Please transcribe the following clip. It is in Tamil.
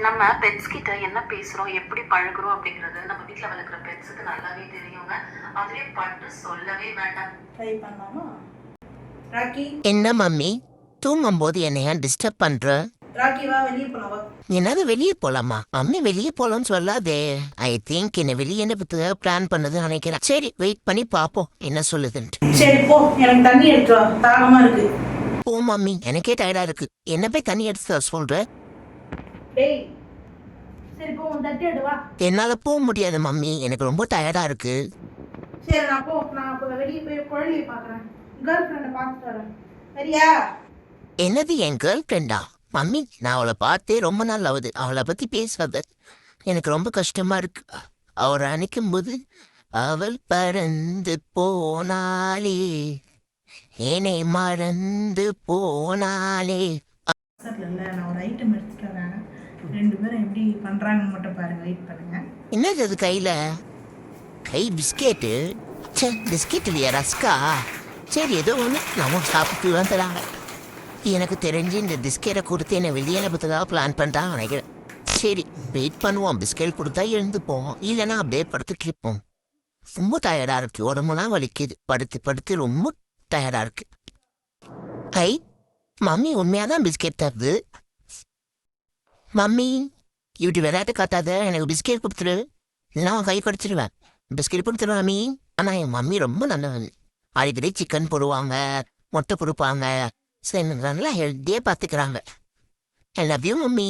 நம்ம பெட்ஸ் கிட்ட என்ன பேசுறோம், எப்படி பழகுறோம் அப்படிங்கிறது நம்ம வீட்ல வளர்க்குற பெட்ஸுக்கு நல்லாவே தெரியுங்க. அதுலயும் பட்டு சொல்லவே வேண்டாம். ட்ரை பண்ணலாமா? ராக்கி, என்ன மம்மி தூங்கும்போது என்னையா டிஸ்டர்ப் பண்ற? ராக்கி வா வெளியே போலாம் வா. என்னது வெளியே போலாமா? மம்மி வெளியே போலாம்னு சொல்லாதே. ஐ திங்க் என்ன வெளியே என்ன பிளான் பண்ணது நினைக்கிறேன். சரி வெயிட் பண்ணி பாப்போம் என்ன சொல்லுதுன்ட்டு. சரி போ, எனக்கு தண்ணி எடுத்து வா, தாகமா இருக்கு. போ மம்மி, எனக்கே டயர்டா இருக்கு. என்ன போய் தண்ணி எடுத்து வர சொல்ற? டேய், சரி போ, உன் தட்டி எடு வா. என்னால போக முடியாது மம்மி, எனக்கு ரொம்ப டயர்டா இருக்கு. சரி நான் அப்போ வெளியே போய் குழந்தைய பார்க்குறேன். கேர்ள் ஃப்ரெண்டை பார்த்துட்டு வரேன். சரியா? என்னது என் கேர்ள் ஃப்ரெண்டா? மம்மி நான் அவளை பார்த்தே ரொம்ப நாள் ஆகுது. அவளை பத்தி பேசாத, எனக்கு ரொம்ப கஷ்டமா இருக்கு. அவரை அணைக்கும் போது அவள் பறந்து போனாலே, என்னை மறந்து போனாலே. சார் இல்லை, நான் ஒரு ஐட்டம் எடுத்துட்டு வரேன். ரெண்டு பேரும் எப்படி பண்ணுறாங்கன்னு மட்டும் பாருங்க, வெயிட் பண்ணுங்க. என்னது அது கையில? கை பிஸ்கெட்டு? சே, பிஸ்கெட் இல்லையா, ரஸ்கா? சரி ஏதோ ஒன்று நம்ம சாப்பிட்டு தான் தராங்க. எனக்கு தெரிஞ்சு இந்த பிஸ்கெட்டை கொடுத்து என்னை வெளியே அனுப்புறதுக்காக பிளான் பண்ணிட்டாங்க நினைக்கிறேன். சரி வெயிட் பண்ணுவோம். பிஸ்கெட் கொடுத்தா எழுந்து போவோம், இல்லைன்னா அப்படியே படுத்துட்டு இருப்போம். ரொம்ப டயர்டாக இருக்கு, உடம்புலாம் வலிக்குது. படுத்து படுத்து ரொம்ப டயர்டாக இருக்கு. ஐ, மம்மி உண்மையாக தான் பிஸ்கெட் தருது. மம்மி இப்படி விளையாட்டு காட்டாத, எனக்கு பிஸ்கெட் கொடுத்துரு, இல்லைன்னா அவன் கை கடிச்சிடுவேன். பிஸ்கெட் கொடுத்துருவேன் மம்மி. ஆனால் என் மம்மி ரொம்ப நல்லவன். அடிக்கடி சிக்கன் போடுவாங்க, முட்டை கொடுப்பாங்க. சரி நல்லா ஹெல்த்தியாக பார்த்துக்கிறாங்க. I love you mummy.